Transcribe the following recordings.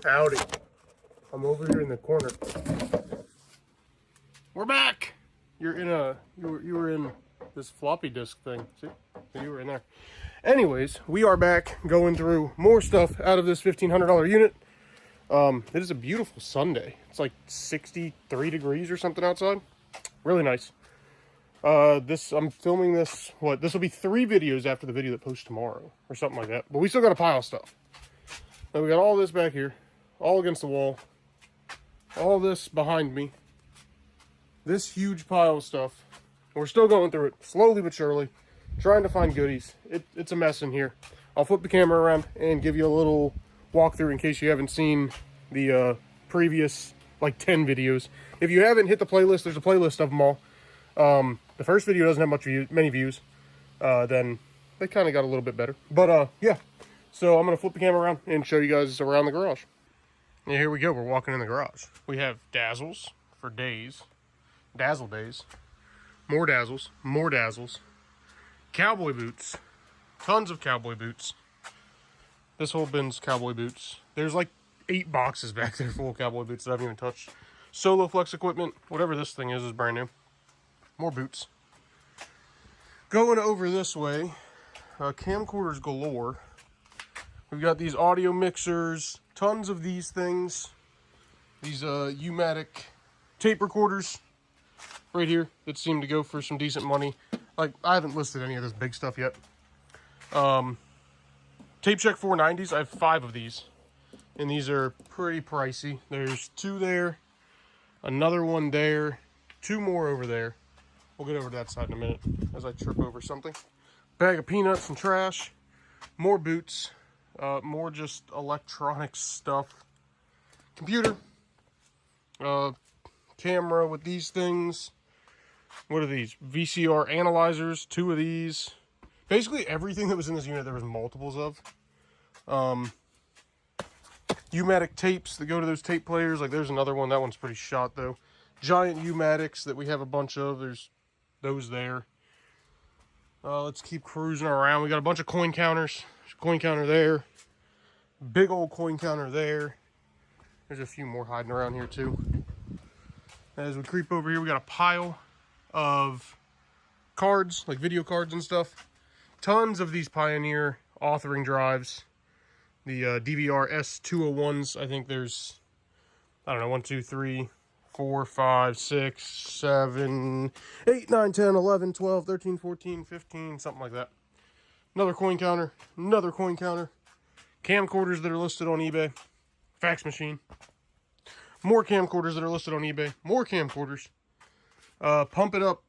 Howdy. I'm over here in the corner. We're back. You were in this floppy disk thing. See? You were in there. Anyways, we are back going through more stuff out of this $1,500 unit. It is a beautiful Sunday. It's like 63 degrees or something outside. Really nice. I'm filming this, this will be 3 videos after the video that posts tomorrow or something like that. But we still got a pile of stuff. Now we got all this back here, all against the wall, all this behind me, this huge pile of stuff. We're still going through it slowly but surely, trying to find goodies. It's a mess in here. I'll flip the camera around and give you a little walkthrough in case you haven't seen the previous like 10 videos. If you haven't, hit the playlist. There's a playlist of them all. The first video doesn't have many views. Then they kind of got a little bit better. But yeah, so I'm gonna flip the camera around and show you guys around the garage. And here we go. We're walking in the garage. We have Dazzles for days, Dazzle days, more Dazzles, cowboy boots, tons of cowboy boots. This whole bin's cowboy boots. There's like 8 boxes back there full of cowboy boots that I haven't even touched. Solo Flex equipment, whatever this thing is brand new. More boots. Going over this way, camcorders galore. We've got these audio mixers, tons of these things. These U-Matic tape recorders right here that seem to go for some decent money. Like, I haven't listed any of this big stuff yet. Tape Check 490s, I have 5 of these. And these are pretty pricey. There's 2 there, another one there, 2 more over there. We'll get over to that side in a minute as I trip over something. Bag of peanuts and trash. More boots. More just electronic stuff. Computer. Camera with these things. What are these? VCR analyzers. 2 of these. Basically everything that was in this unit there was multiples of. U-Matic tapes that go to those tape players. Like there's another one. That one's pretty shot though. Giant U-Matics that we have a bunch of. There's those there. Let's keep cruising around. We got a bunch of coin counters. There's a coin counter there. Big old coin counter there. There's a few more hiding around here too. As we creep over here, we got a pile of cards, like video cards and stuff. Tons of these Pioneer authoring drives. The DVR S201s. I think there's, I don't know, 1, 2, 3, 4, 5, 6, 7, 8, 9, 10, 11, 12, 13, 14, 15, something like that. Another coin counter, another coin counter. Camcorders that are listed on eBay. Fax machine. More camcorders that are listed on eBay. More camcorders. Pump It Up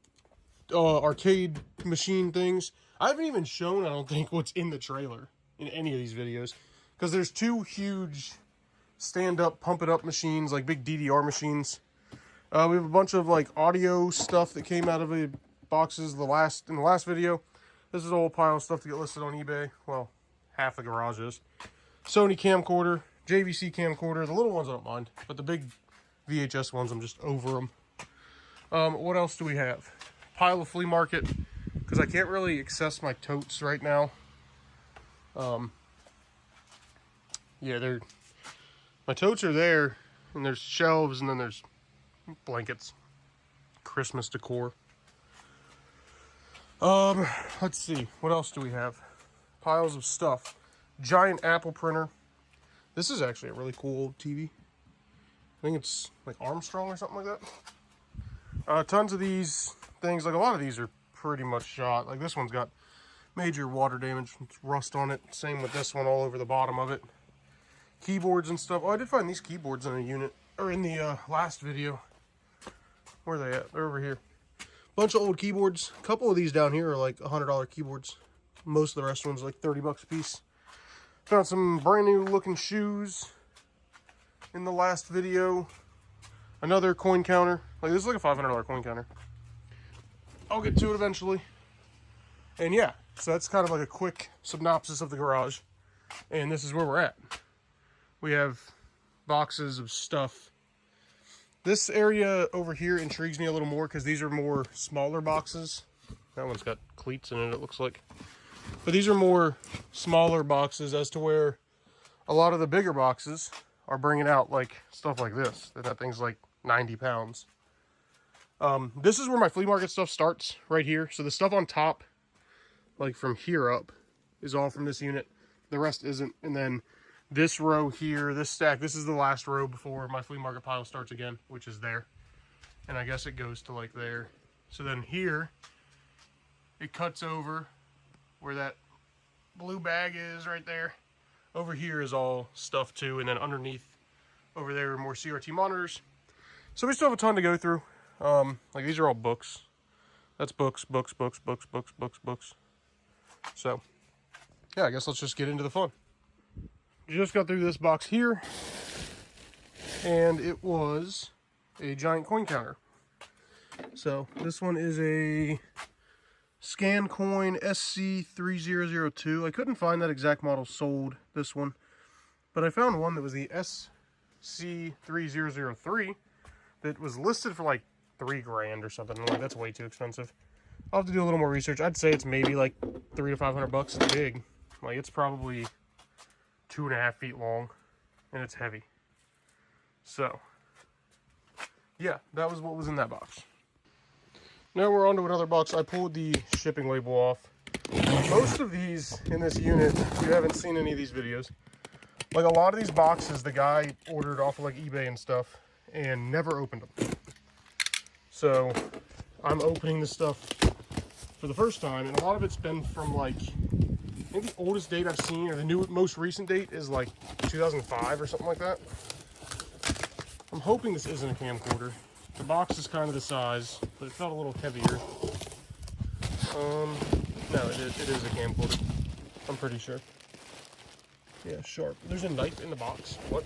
arcade machine things. I haven't even shown, I don't think, what's in the trailer in any of these videos. Because there's 2 huge stand-up Pump It Up machines, like big DDR machines. We have a bunch of like audio stuff that came out of the boxes in the last video. This is a whole pile of stuff to get listed on eBay. Well, half the garage is. Sony camcorder, JVC camcorder. The little ones I don't mind, but the big VHS ones I'm just over them. What else do we have? Pile of flea market, because I can't really access my totes right now. Yeah, my totes are there, and there's shelves, and then there's blankets, Christmas decor. Let's see, what else do we have? Piles of stuff. Giant Apple printer. This is actually a really cool old TV. I think it's like Armstrong or something like that. Tons of these things. Like a lot of these are pretty much shot. Like this one's got major water damage. It's rust on it. Same with this one all over the bottom of it. Keyboards and stuff. Oh, I did find these keyboards in a unit, or in the last video. Where are they at? They're over here. Bunch of old keyboards. A couple of these down here are like $100 keyboards. Most of the rest ones are like 30 bucks a piece. Found some brand new looking shoes in the last video. Another coin counter. Like this is like a $500 coin counter. I'll get to it eventually. And yeah, so that's kind of like a quick synopsis of the garage. And this is where we're at. We have boxes of stuff. This area over here intrigues me a little more because these are more smaller boxes. That one's got cleats in it, it looks like. But these are more smaller boxes as to where a lot of the bigger boxes are bringing out like stuff like this. That thing's like 90 pounds. This is where my flea market stuff starts, right here. So the stuff on top, like from here up, is all from this unit. The rest isn't. And then this row here, this stack, this is the last row before my flea market pile starts again, which is there. And I guess it goes to like there. So then here, it cuts over where that blue bag is right there. Over here is all stuff too. And then underneath over there are more CRT monitors. So we still have a ton to go through. Like these are all books. That's books. So yeah, I guess let's just get into the fun. Just got through this box here, and it was a giant coin counter. So this one is a ScanCoin SC3002. I couldn't find that exact model sold, this one, but I found one that was the SC3003 that was listed for like $3 grand or something. I'm like, that's way too expensive. I'll have to do a little more research. I'd say it's maybe like $300 to $500. It's big. Like, it's probably 2.5 feet long, and it's heavy. So yeah, that was what was in that box. Now we're on to another box. I pulled the shipping label off. Most of these in this unit, if you haven't seen any of these videos, like a lot of these boxes the guy ordered off of like eBay and stuff and never opened them. So I'm opening this stuff for the first time, and a lot of it's been from like, I think the oldest date I've seen, or the most recent date, is like 2005 or something like that. I'm hoping this isn't a camcorder. The box is kind of the size, but it felt a little heavier. No, it is a camcorder. I'm pretty sure. Yeah, sharp. There's a knife in the box. What?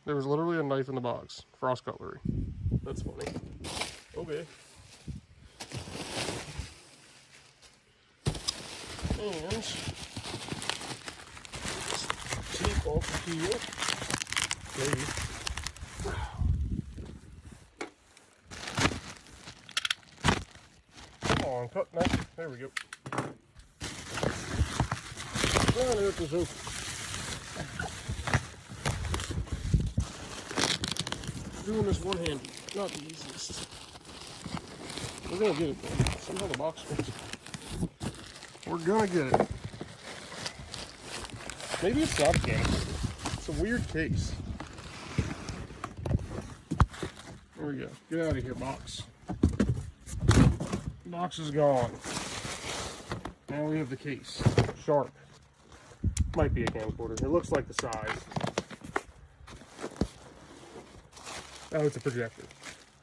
There was literally a knife in the box. Frost cutlery. That's funny. Okay. And tape off the heel. Maybe. Come on, cut knife. There we go. And it was open. Doing this one-handed, not the easiest. We're gonna get it though. See how the box fits. We're gonna get it. Maybe it's not game. It's a weird case. There we go. Get out of here, box. Box is gone. Now we have the case. Sharp. Might be a camcorder. It looks like the size. Oh, it's a projector.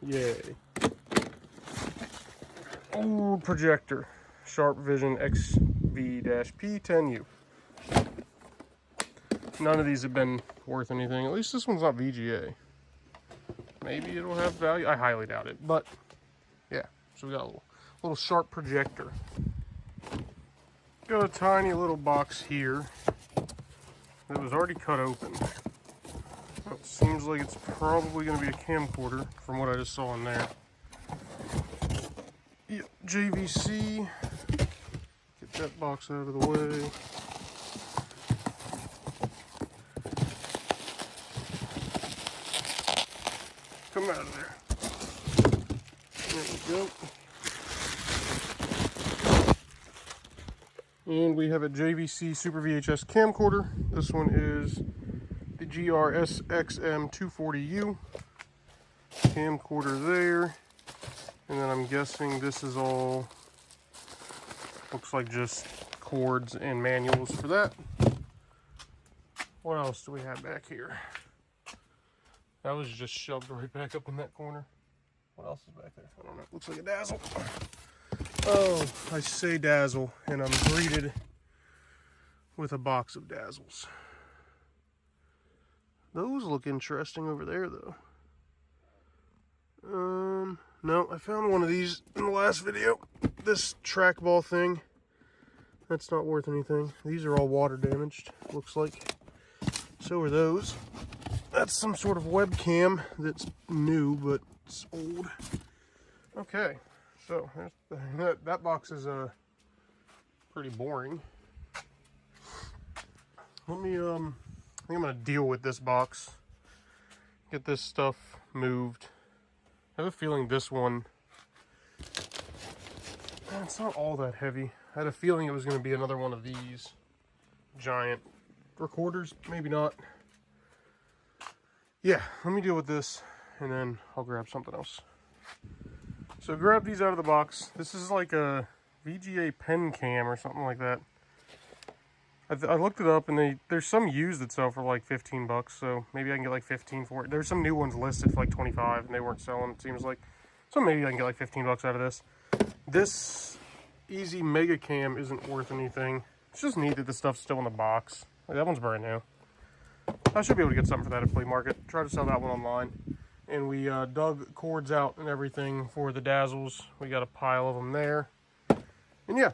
Yay. Oh, projector. Sharp Vision XV-P10U. None of these have been worth anything. At least this one's not VGA. Maybe it'll have value. I highly doubt it. But, yeah. So we got a little sharp projector. Got a tiny little box here that was already cut open. It seems like it's probably going to be a camcorder from what I just saw in there. Yep, JVC. Get that box out of the way. Come out of there. There we go. And we have a JVC Super VHS camcorder. This one is the GRSXM240U. Camcorder there. And then I'm guessing this is all, looks like just cords and manuals for that. What else do we have back here? That was just shoved right back up in that corner. What else is back there? I don't know. Looks like a Dazzle. Oh, I say Dazzle, and I'm greeted with a box of Dazzles. Those look interesting over there, though. No, I found one of these in the last video. This trackball thing. That's not worth anything. These are all water damaged, looks like. So are those. That's some sort of webcam that's new, but it's old. Okay, so that box is pretty boring. let me, I think I'm gonna deal with this box. Get this stuff moved. I have a feeling this one, it's not all that heavy. I had a feeling it was gonna be another one of these giant recorders, maybe not. Yeah, let me deal with this and then I'll grab something else. So grab these out of the box. This is like a VGA pen cam or something like that. I looked it up and there's some used that sell for like 15 bucks, so maybe I can get like 15 for it. There's some new ones listed for like 25 and they weren't selling, it seems like. So maybe I can get like 15 bucks out of this. This Easy Mega Cam isn't worth anything. It's just neat that the stuff's still in the box. Like, that one's brand new. I should be able to get something for that at Flea Market. Try to sell that one online. And we dug cords out and everything for the Dazzles. We got a pile of them there. And yeah,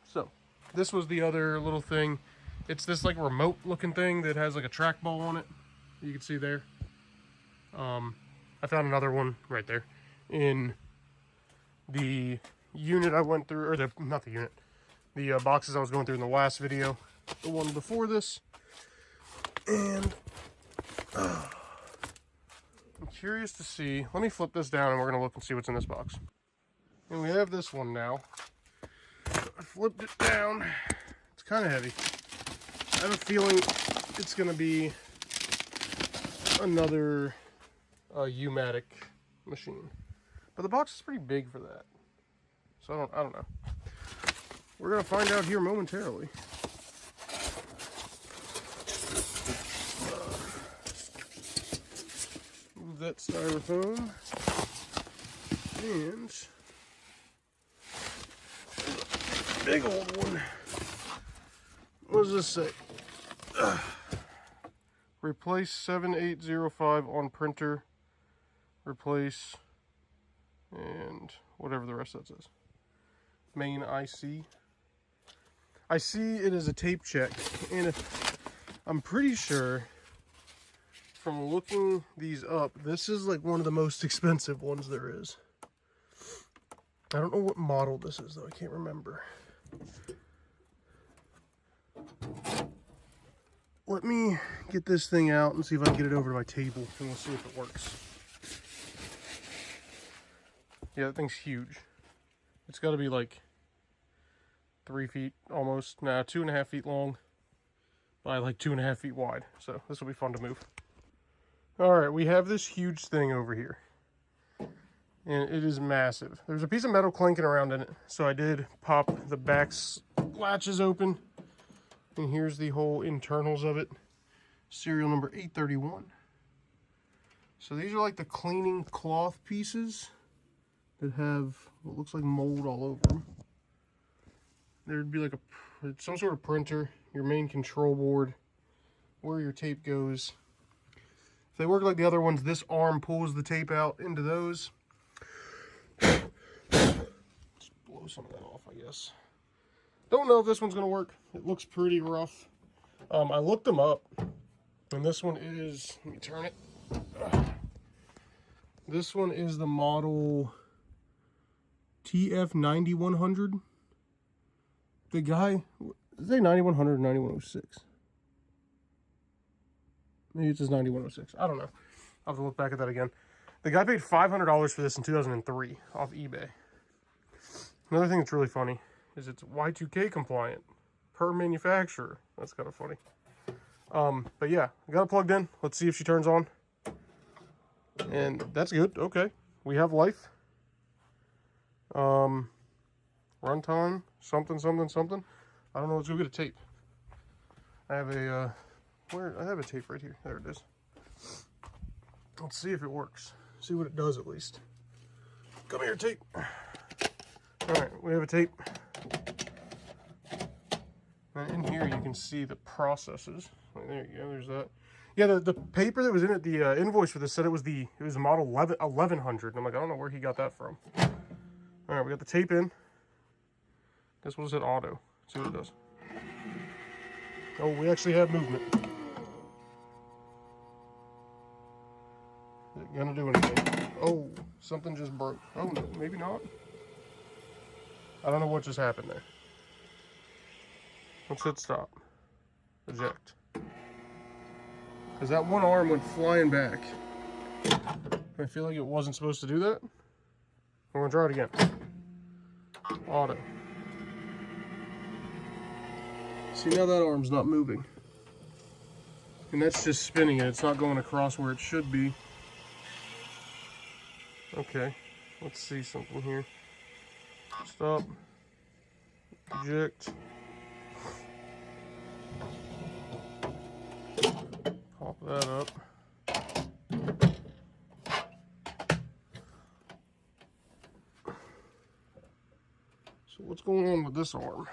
so this was the other little thing. It's this like remote looking thing that has like a trackball on it. You can see there. I found another one right there in the unit I went through, or not the unit, the boxes I was going through in the last video, the one before this. And I'm curious to see, let me flip this down and we're gonna look and see what's in this box. And we have this one now. I flipped it down. It's kind of heavy. I have a feeling it's gonna be another U-matic machine, but the box is pretty big for that, so I don't know. We're gonna find out here momentarily. Move that styrofoam, and big old one. What does this say? Replace 7805 on printer. Replace, and whatever the rest of that says. Main IC. I see it as a tape check, and I'm pretty sure from looking these up, this is like one of the most expensive ones there is. I don't know what model this is though, I can't remember. Let me get this thing out and see if I can get it over to my table, and we'll see if it works. Yeah, that thing's huge. It's got to be like 3 feet almost. Nah, 2.5 feet long by like 2.5 feet wide. So this will be fun to move. All right, we have this huge thing over here. And it is massive. There's a piece of metal clanking around in it. So I did pop the back latches open. And here's the whole internals of it. Serial number 831. So these are like the cleaning cloth pieces that have what looks like mold all over them. There'd be like some sort of printer, your main control board, where your tape goes. If they work like the other ones, this arm pulls the tape out into those. Just blow some of that off, I guess. Don't know if this one's gonna work. It looks pretty rough. I looked them up, and this one is, let me turn it. This one is the model TF9100. The guy, is it 9100 or 9106? Maybe it says 9106. I don't know. I'll have to look back at that again. The guy paid $500 for this in 2003 off eBay. Another thing that's really funny is it's Y2K compliant per manufacturer. That's kind of funny. But yeah, I got it plugged in. Let's see if she turns on. And that's good. Okay. We have life. Runtime, something. I don't know. Let's go get a tape. I have a, I have a tape right here. There it is. Let's see if it works. See what it does at least. Come here, tape. All right, we have a tape. And in here you can see the processes. There you go, there's that. Yeah, the paper that was in it, the invoice for this said it was the model 1100. And I'm like, I don't know where he got that from. All right, we got the tape in. This one said auto. Let's see what it does. Oh, we actually have movement. Is it gonna do anything? Oh, something just broke. Oh, no, maybe not. I don't know what just happened there. Let's hit stop. Eject. Because that one arm went flying back. I feel like it wasn't supposed to do that. I'm gonna try it again. Auto. See, now that arm's not moving. And that's just spinning it. It's not going across where it should be. Okay, let's see something here. Stop. Eject. Pop that up. So what's going on with this arm?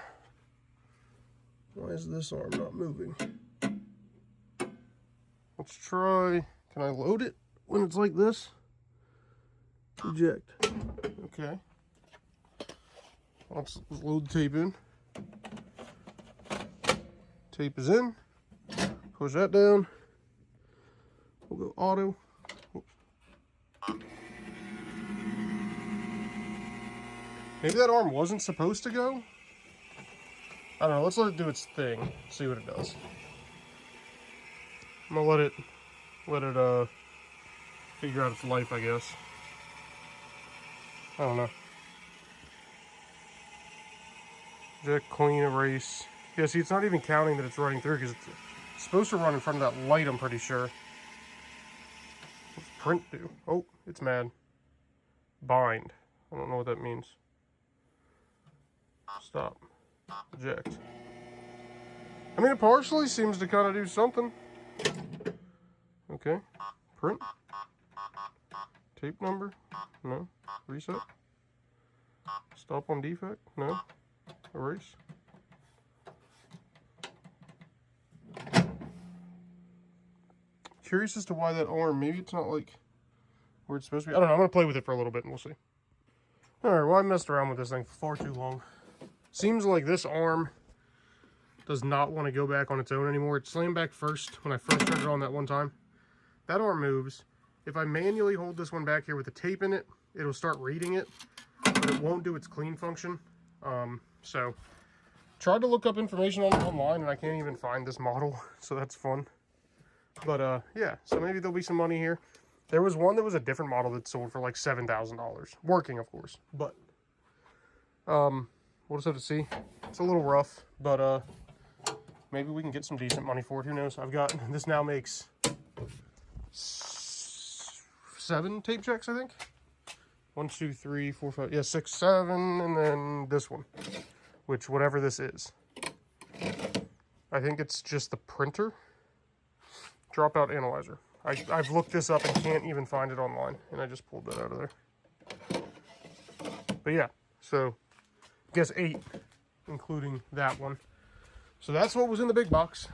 Why is this arm not moving? Let's try, can I load it when it's like this? Eject. Okay. Let's load the tape in. Tape is in. Push that down. We'll go auto. Oops. Maybe that arm wasn't supposed to go? I don't know, let's let it do its thing. See what it does. I'm gonna let it figure out its life, I guess. I don't know. Eject, clean, erase. Yeah, see, it's not even counting that it's running through because it's supposed to run in front of that light, I'm pretty sure. What's print do? Oh, it's mad. Bind. I don't know what that means. Stop. Eject. I mean, it partially seems to kind of do something. Okay. Print. Tape number. No. Reset. Stop on defect. No. Erase. Curious as to why that arm, maybe it's not like where it's supposed to be. I don't know, I'm going to play with it for a little bit and we'll see. Alright, well I messed around with this thing for far too long. Seems like this arm does not want to go back on its own anymore. It slammed back first when I first turned it on that one time. That arm moves. If I manually hold this one back here with the tape in it, it'll start reading it, but it won't do its clean function. So, tried to look up information on it online and I can't even find this model, so that's fun. But yeah, so maybe there'll be some money here. There was one that was a different model that sold for like $7,000. Working, of course, but we'll just have to see. It's a little rough, but maybe we can get some decent money for it. Who knows? I've got, this now makes 7 tape checks, I think. 1, 2, 3, 4, 5, yeah, 6, 7, and then this one, which whatever this is. I think it's just the printer. Dropout analyzer. I've looked this up and can't even find it online, and I just pulled that out of there. But yeah, so I guess 8, including that one. So that's what was in the big box.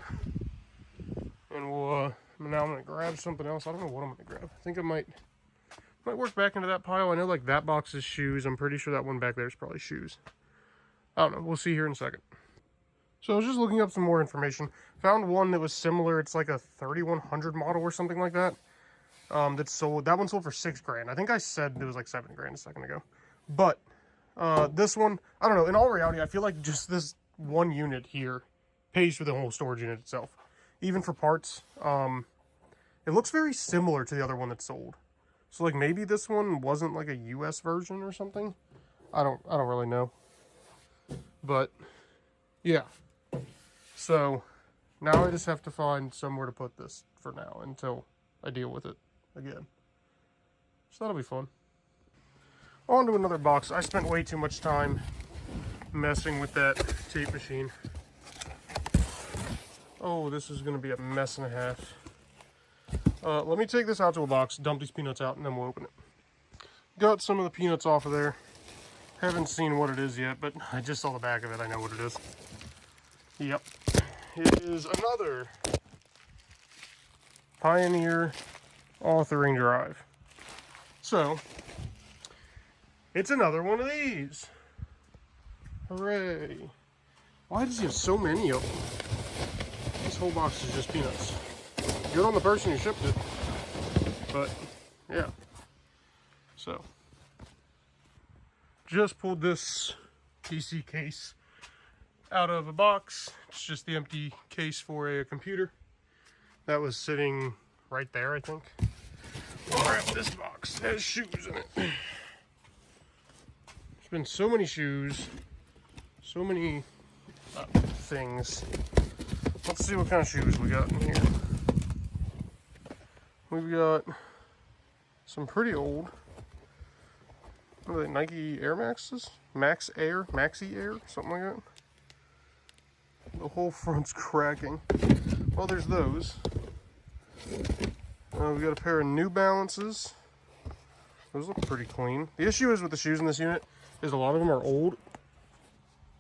And we'll now I'm gonna grab something else. I don't know what I'm gonna grab. I think I might work back into that pile. I know like that box is shoes. I'm pretty sure that one back there is probably shoes. I don't know. We'll see here in a second. So I was just looking up some more information. Found one that was similar. It's like a 3100 model or something like that. That sold. That one sold for $6,000. I think I said it was like $7,000 a second ago. But this one, I don't know. In all reality, I feel like just this one unit here pays for the whole storage unit itself. Even for parts, it looks very similar to the other one that sold. So like maybe this one wasn't like a US version or something. I don't really know. But yeah. So now I just have to find somewhere to put this for now until I deal with it again. So that'll be fun. On to another box. I spent way too much time messing with that tape machine. Oh, this is going to be a mess and a half. Let me take this out to a box, dump these peanuts out, and then we'll open it. Got some of the peanuts off of there. Haven't seen what it is yet, but I just saw the back of it. I know what it is. Yep. It is another Pioneer authoring drive. So, it's another one of these. Hooray. Why does he have so many of them? This whole box is just peanuts. Good on the person who shipped it. But, yeah. So, just pulled this PC case out of a box. It's just the empty case for a computer. that was sitting right there, I think. I'll grab this box. It has shoes in it. There's been so many shoes, so many things. Let's see what kind of shoes we got in here. We've got some pretty old, what are they, Nike Air Maxes? Max Air, Maxi Air, something like that. The whole front's cracking. Well, there's those. We got a pair of New Balances. Those look pretty clean. The issue is with the shoes in this unit is a lot of them are old.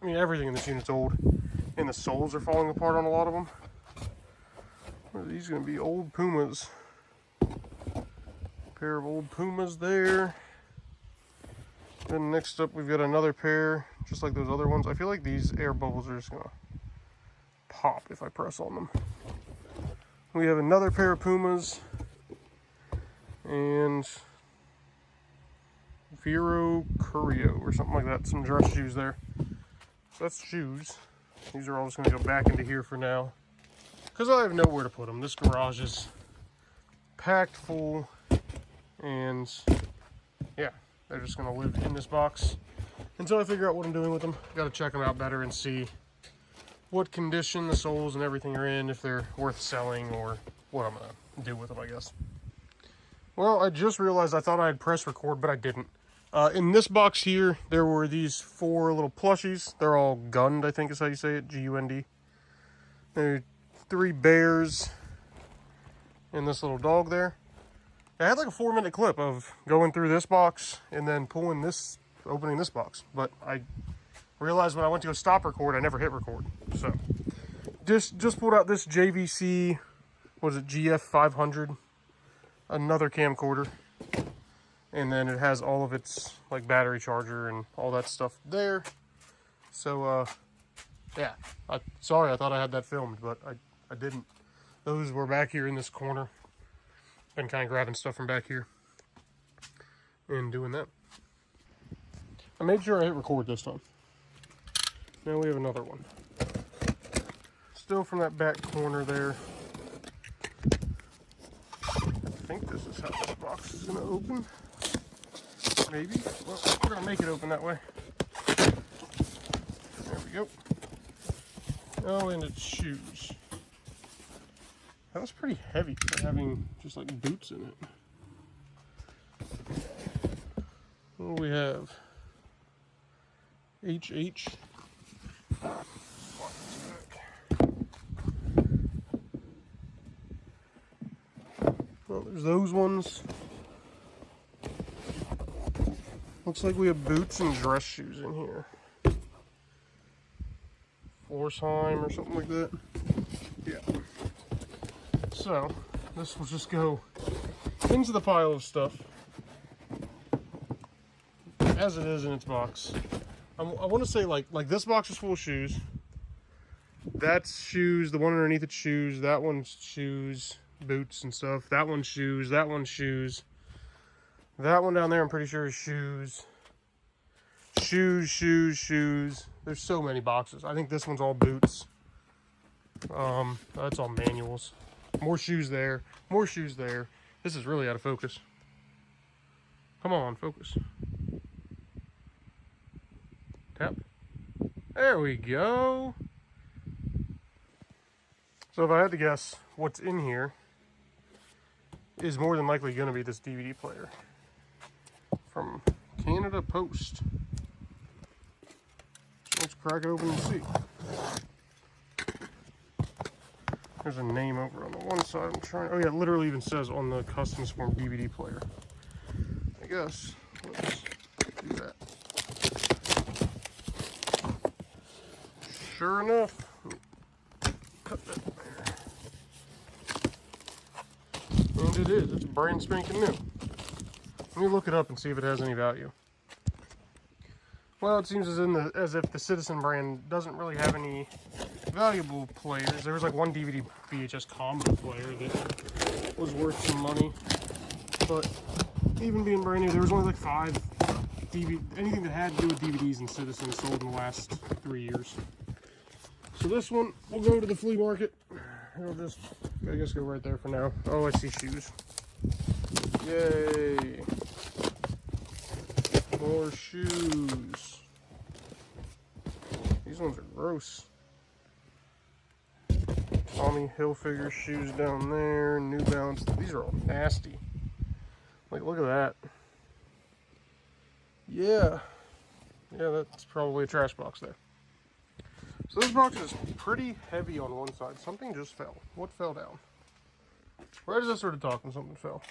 I mean, everything in this unit's old. And the soles are falling apart on a lot of them. What are these going to be? Old Pumas. Pair of old Pumas there. Then next up we've got another pair, just like those other ones. I feel like these air bubbles are just going to pop if I press on them. We have another pair of Pumas. And Vero Curio or something like that. Some dress shoes there. So that's shoes. These are all just going to go back into here for now, because I have nowhere to put them. This garage is packed full, and yeah, they're just going to live in this box until I figure out what I'm doing with them. Got to check them out better and see what condition the soles and everything are in, if they're worth selling, or what I'm going to do with them, I guess. Well, I just realized I thought I had pressed record, but I didn't. In this box here, there were these 4 little plushies. They're all gunned, I think is how you say it, G-U-N-D. There are 3 bears and this little dog there. I had like a 4-minute clip of going through this box and then opening this box. But I realized when I went to go stop record, I never hit record. So, just pulled out this JVC, what is it, GF500, another camcorder. And then it has all of its like battery charger and all that stuff there. So yeah, sorry, I thought I had that filmed, but I didn't. Those were back here in this corner. Been kind of grabbing stuff from back here and doing that. I made sure I hit record this time. Now we have another one. Still from that back corner there. I think this is how this box is going to open. Maybe. Well, we're going to make it open that way. There we go. Oh, and it's shoes. That was pretty heavy for having just like boots in it. What do we have? HH. Well, there's those ones. Looks like we have boots and dress shoes in here. Florsheim or something like that. Yeah. So, this will just go into the pile of stuff as it is in its box. I want to say like this box is full of shoes. That's shoes. The one underneath it's shoes. That one's shoes, boots and stuff. That one's shoes. That one's shoes. That one down there, I'm pretty sure is shoes. Shoes, shoes, shoes. There's so many boxes. I think this one's all boots. That's all manuals. More shoes there. More shoes there. This is really out of focus. Come on, focus. Tap. There we go. So if I had to guess, what's in here is more than likely going to be this DVD player from Canada Post. Let's crack it open and see. There's a name over on the one side. I'm trying. Oh yeah, it literally even says on the Customs Form DVD player. I guess let's do that. Sure enough, cut that there. And it is. It's brand spanking new. Let me look it up and see if it has any value. Well, it seems as if the Citizen brand doesn't really have any valuable players. There was like one DVD VHS combo player that was worth some money, but even being brand new, there was only like 5 anything that had to do with DVDs and Citizen sold in the last 3 years. So this one will go to the flea market it'll just, I guess, go right there for now. Oh, I see shoes. Yay. More shoes. These ones are gross. Tommy Hilfiger shoes down there. New Balance. These are all nasty. Like, look at that. Yeah. Yeah, that's probably a trash box there. So this box is pretty heavy on one side. Something just fell. What fell down? Right as I started talking, something fell.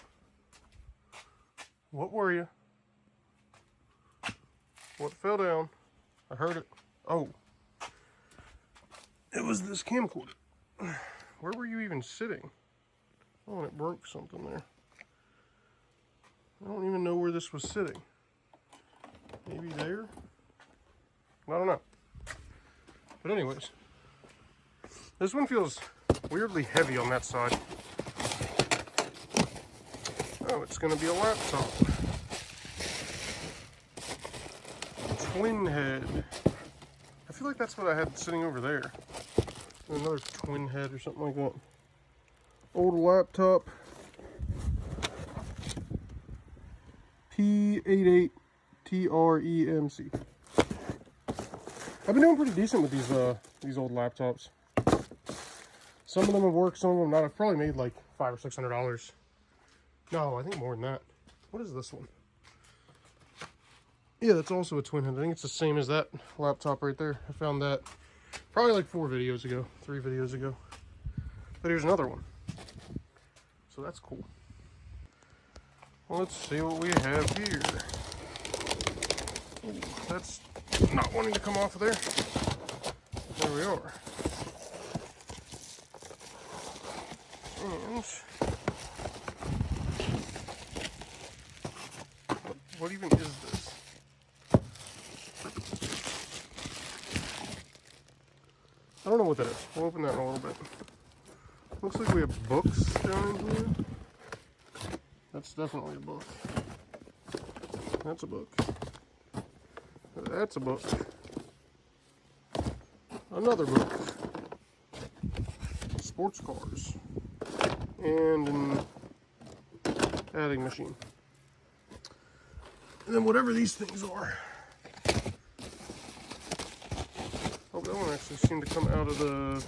What were you? What fell down? I heard it. Oh. It was this camcorder. Where were you even sitting? Oh, and it broke something there. I don't even know where this was sitting. Maybe there? I don't know. But anyways, this one feels weirdly heavy on that side. Oh, it's going to be a laptop. Twin head. I feel like that's what I had sitting over there. Another twin head or something like that. Old laptop. P88 TREMC. I've been doing pretty decent with these old laptops. Some of them have worked, some of them not. I've probably made like $500 or $600. No, I think more than that. What is this one? Yeah, that's also a twin head. I think it's the same as that laptop right there. I found that probably like 3 videos ago. But here's another one. So that's cool. Well, let's see what we have here. Ooh, that's not wanting to come off of there. There we are. And what even is this? I don't know what that is. We'll open that in a little bit. Looks like we have books down in here. That's definitely a book. That's a book. That's a book. Another book. Sports cars. And an adding machine. And then whatever these things are. Oh, that one actually seemed to come out of the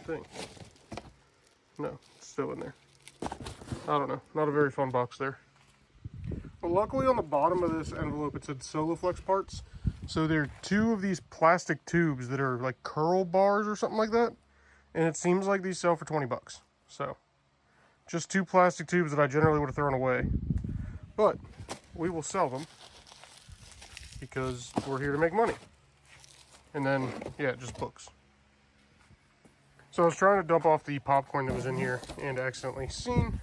thing. No, it's still in there. I don't know. Not a very fun box there. But luckily on the bottom of this envelope it said Soloflex parts. So there are 2 of these plastic tubes that are like curl bars or something like that. And it seems like these sell for 20 bucks. So just 2 plastic tubes that I generally would have thrown away. But we will sell them because we're here to make money. And then, yeah, just books. So I was trying to dump off the popcorn that was in here and accidentally seen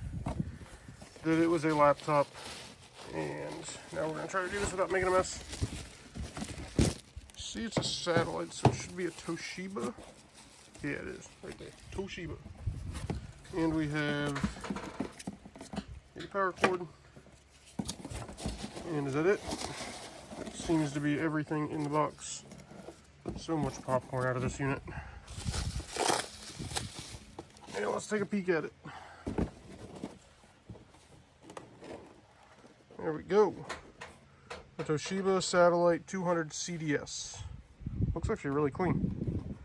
that it was a laptop. And now we're going to try to do this without making a mess. See, it's a satellite, so it should be a Toshiba. Yeah, it is, right there. Toshiba. And we have a power cord. And is that it? That seems to be everything in the box. So much popcorn out of this unit. And let's take a peek at it. There we go. The Toshiba Satellite 200 CDS. Looks actually really clean.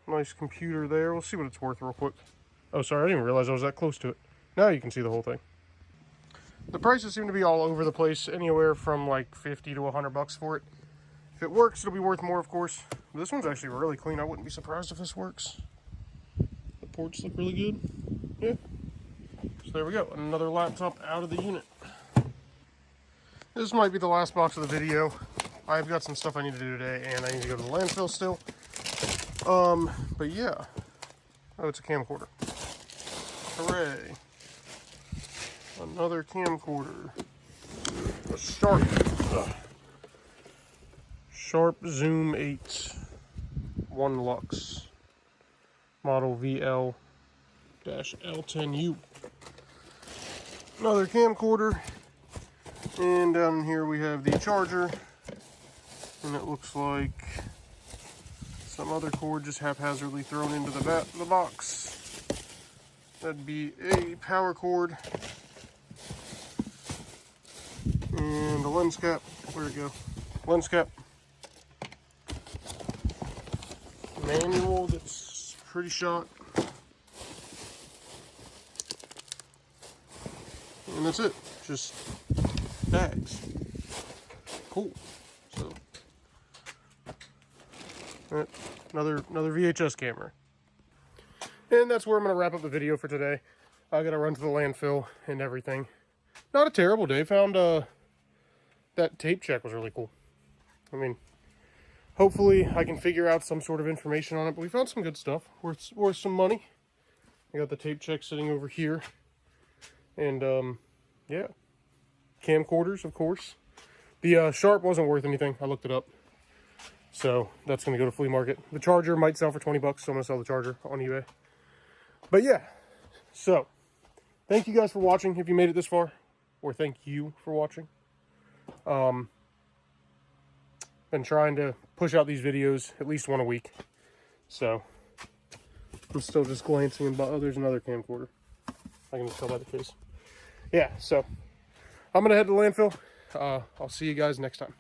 Nice computer there. We'll see what it's worth real quick. Oh, sorry, I didn't even realize I was that close to it. Now you can see the whole thing. The prices seem to be all over the place, anywhere from like 50 to 100 bucks for it. If it works, it'll be worth more, of course. But this one's actually really clean. I wouldn't be surprised if this works. The ports look really good. Yeah. So there we go. Another laptop out of the unit. This might be the last box of the video. I've got some stuff I need to do today, and I need to go to the landfill still. But yeah. Oh, it's a camcorder. Hooray. Another camcorder. A Sharp Zoom 8 1 Lux. Model VL-L10U. Another camcorder. And down here we have the charger. And it looks like some other cord just haphazardly thrown into the box. That'd be a power cord. And a lens cap. Where'd it go? Lens cap. Manual that's pretty shot. And that's it. Just bags. Cool. So another VHS camera. And that's where I'm gonna wrap up the video for today. I gotta run to the landfill and everything. Not a terrible day. Found that tape check was really cool. I mean, hopefully I can figure out some sort of information on it, but we found some good stuff worth some money. I got the tape check sitting over here. And yeah, camcorders, of course. The Sharp wasn't worth anything. I looked it up. So that's going to go to flea market. The charger might sell for 20 bucks, so I'm going to sell the charger on eBay. But yeah, so thank you guys for watching if you made it this far, or thank you for watching. Been trying to push out these videos at least one a week. So I'm still just glancing, and there's another camcorder. I can just tell by the case. Yeah, so I'm going to head to the landfill. I'll see you guys next time.